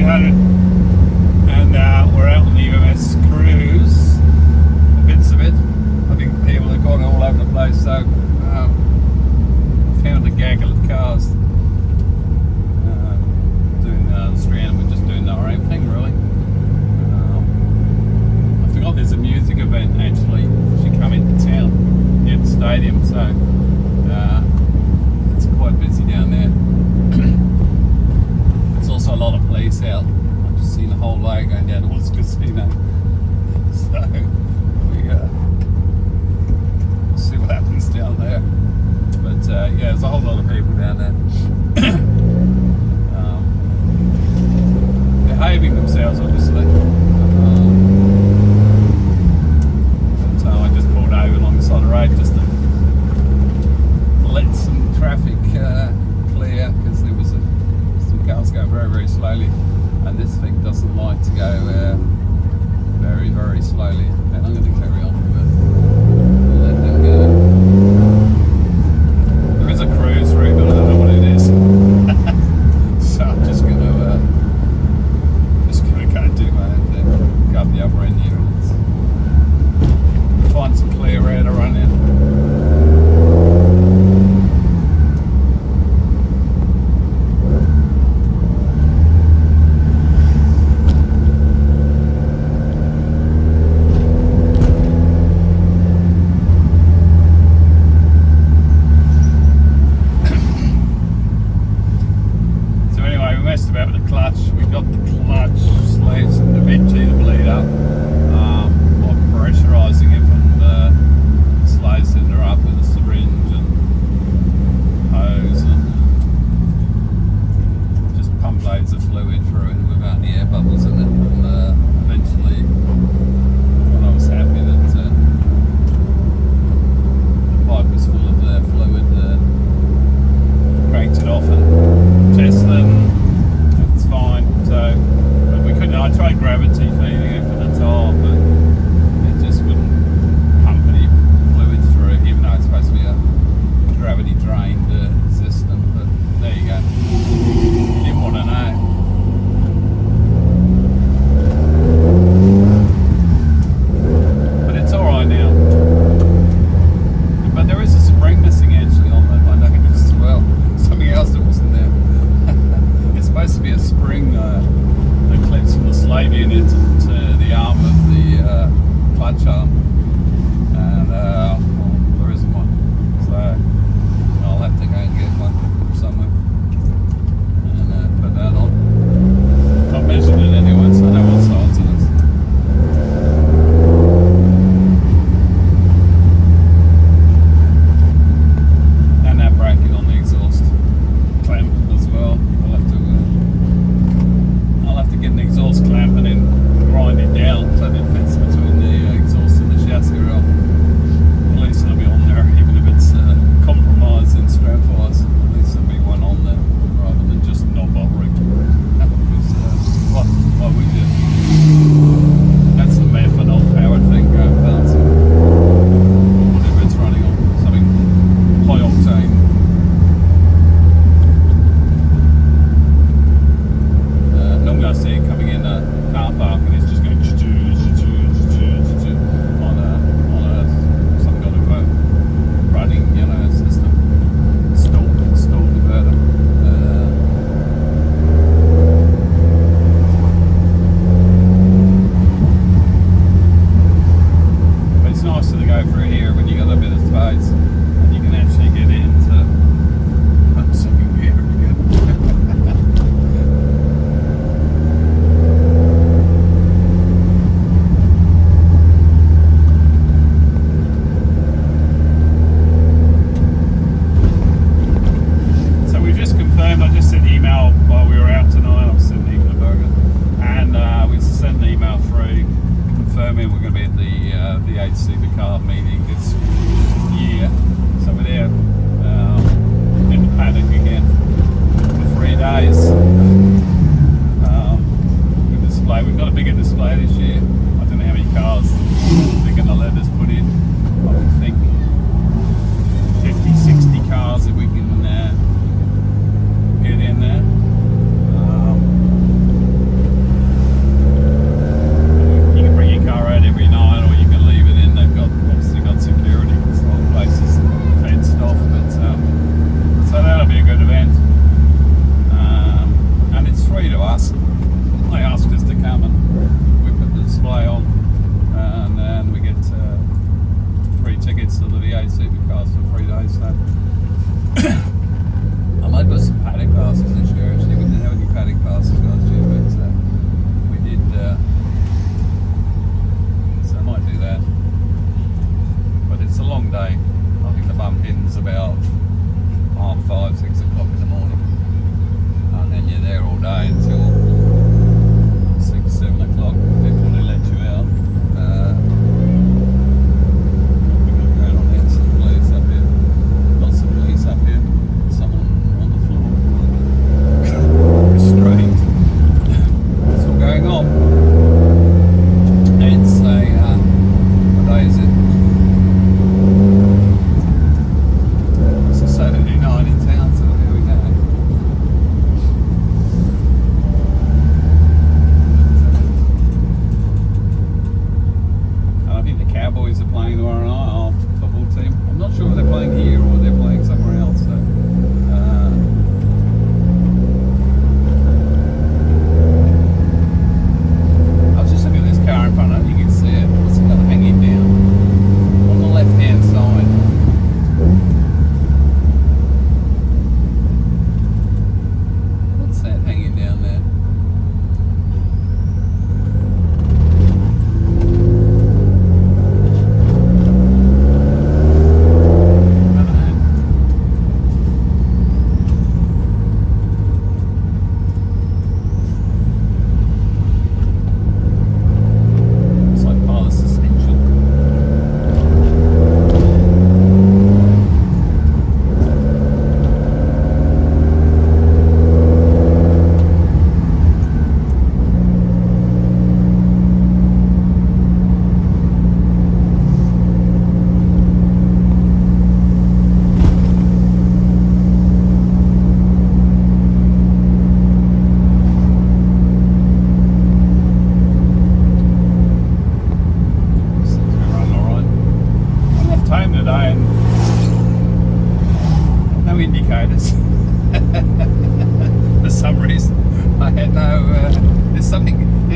1600, and we're out on the UMS cruise, bits of it. I think people are going all over the place, so I found a gaggle of cars doing the Strand. We're just doing our own thing, really. I forgot there's a music event actually. Should come into town near the stadium, so it's quite busy down there. There's also a lot of police out. I've just seen a whole load going down towards the casino. So we'll see what happens down there. But yeah, there's a whole lot of people down there. Behaving themselves, obviously. So I just pulled over along the side of the road just to let some traffic clear, because there was some cars going very, very slowly, and this thing doesn't like to go very, very slowly. And I'm going to carry on with it. Let them go. There is a cruise route, but I don't know what it is. So I'm just going to kind of do my own thing. Go up the upper end here and find some clear air to run in. About the clutch, we got the clutch sleeves and the venti to bleed up by pressurising it from the slave cylinder up with a syringe and hose, and just pump loads of fluid through it without any air bubbles in it, and eventually when I was happy that the pipe was full of fluid, cranked it off and tested it. Fine, so but we couldn't. I tried gravity feeding it from the top, but it just wouldn't pump any fluid through it, even though it's supposed to be a gravity drained system. But there you go. Didn't want to know. But it's all right now. But there is a spring missing actually on the notice as well. Something else that wasn't there. It's supposed to be a spring that clips from the slave unit to the arm of the clutch arm, and well, there isn't one, so I'll have to go and get one somewhere and put that on. I've measured it anyway, so I know what size it is. And that bracket on the exhaust clamp as well. I'll have to get an exhaust clamp and then grind it down so that it fits between the exhaust and the chassis rail. At least it'll be on there, even if it's compromised in strap wise. At least there'll be one on there rather than just not bothering. Because why would you? That's the methanol powered thing going past. Whatever it's running on, something high octane. I see it coming in a car park and it's just going on some kind of running, system. Stall converter. But it's nicer to go through here when you got a bit of space and you can actually get into second gear again. I just sent an email while we were out tonight. I was sitting eating a burger, and we sent an email through confirming we're going to be at the V8 Supercar meeting this year. So we're there in the paddock again for 3 days. We've got a bigger display this year. I don't know how many cars they're going to let us put in. I would think 50, 60 cars if we can get in there.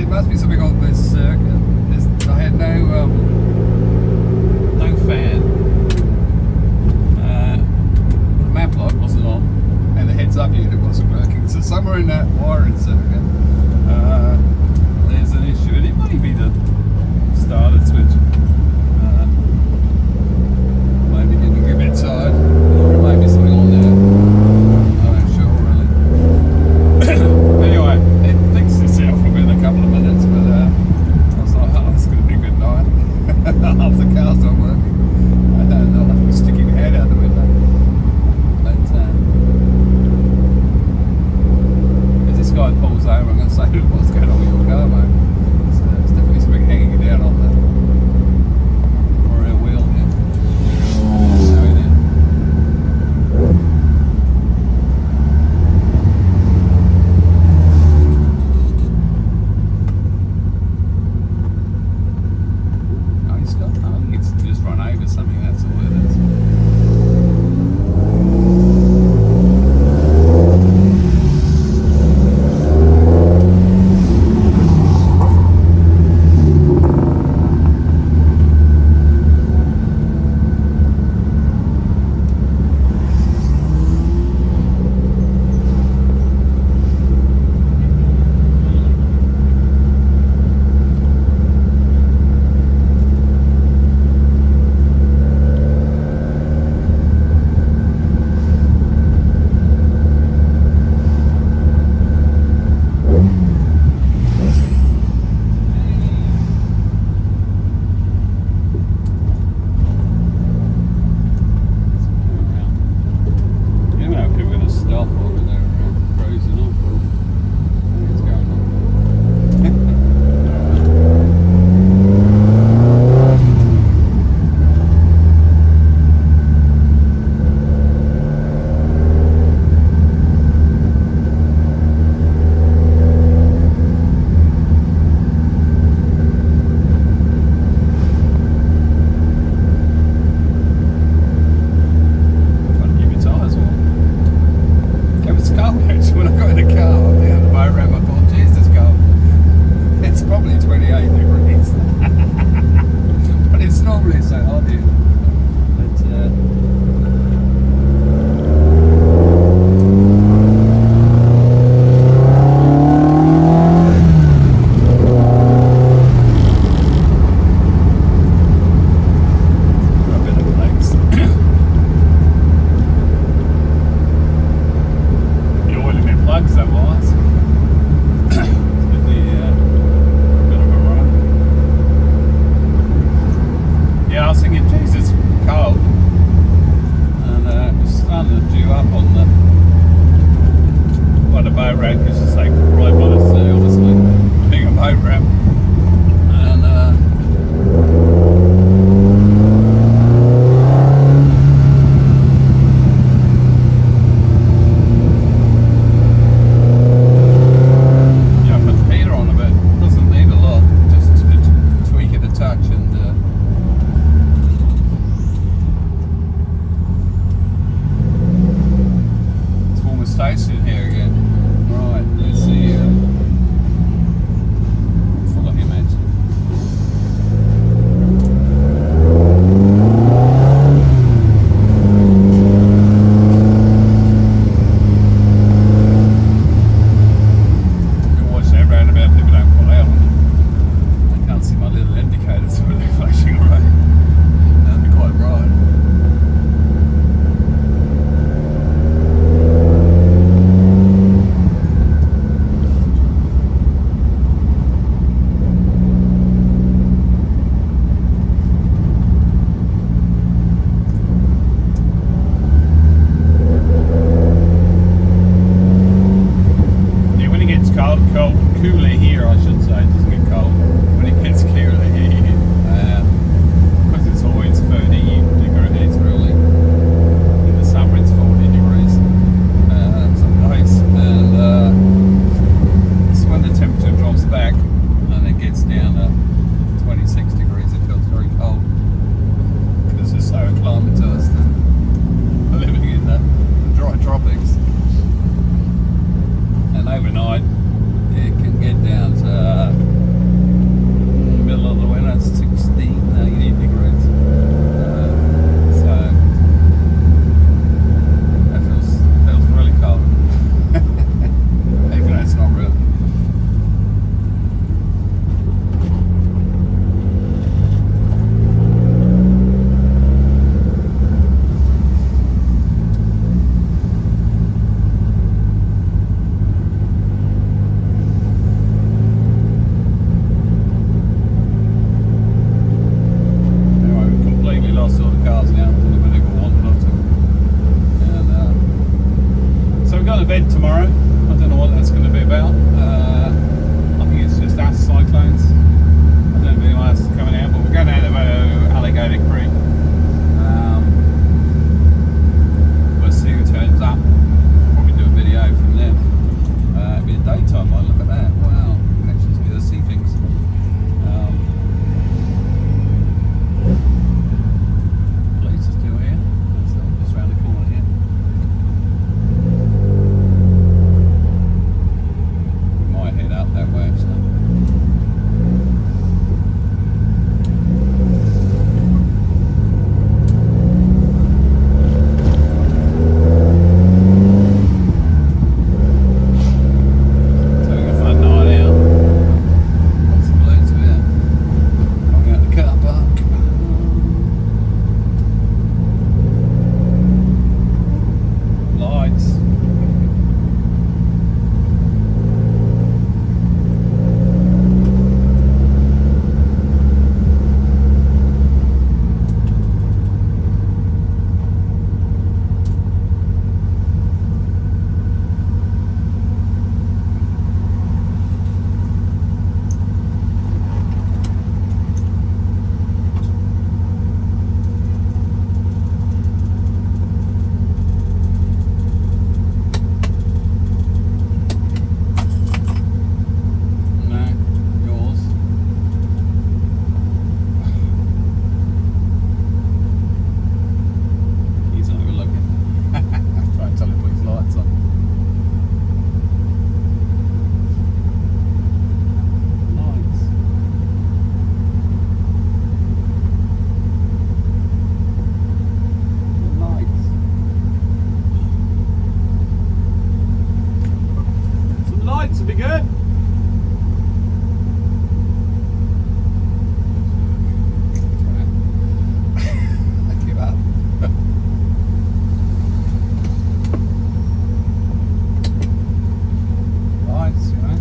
It must be something on this circuit. I had no fan. The map light wasn't on, and the heads-up unit wasn't working. So somewhere in that wiring circuit, there's an issue, and it may be the starter switch. Maybe getting a bit tired, or it may be something on there. I'm not sure really. Anyway, it fixed itself within a couple of minutes, but I was like, oh, it's going to be a good night. Half the car's not working. I don't know, I'm sticking my head out the window. But if this guy pulls over, I'm going to say, what's going on with your car, mate? So there's definitely something hanging down on the rear wheel here. So then, I think it's just run over something, that's all it is. When I got in the car, the other way around, I thought, Jesus, God, it's probably 28 degrees. But it's normally so hot here. got an event tomorrow. I don't know what that's going to be about. I think it's just us cyclones. I don't know if anyone else is coming out, but we're going out to Alligator Creek. We'll see who turns up. Probably do a video from them. It'll be a daytime one. Look at that! Wow, actually be able to see things. Police are still here. Just round the corner here. We might head up that way actually. Be good. I give up. Lights, you know.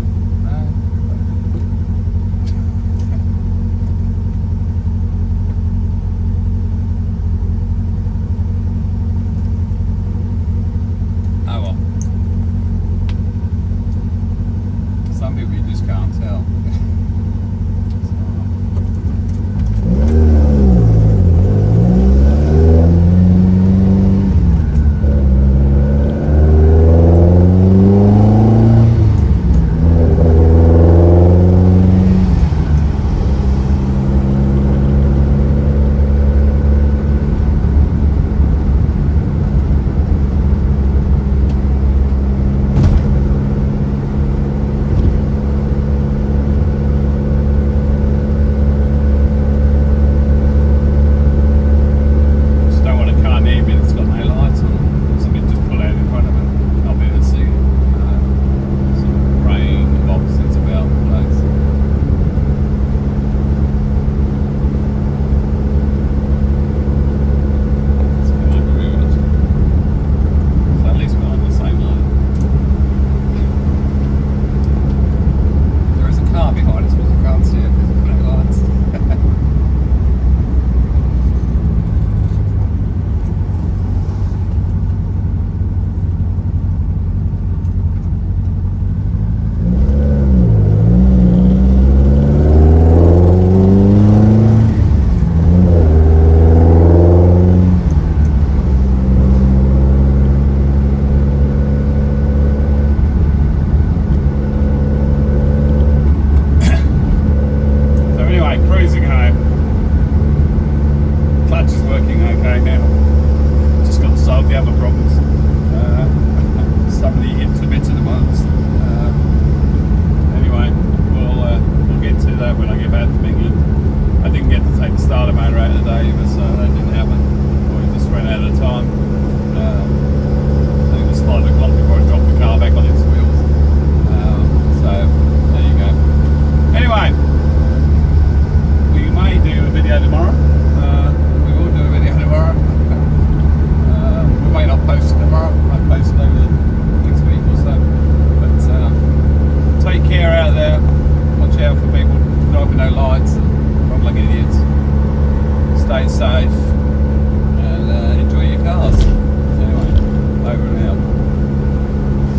Oh well. Some people you just can't tell. Stay safe.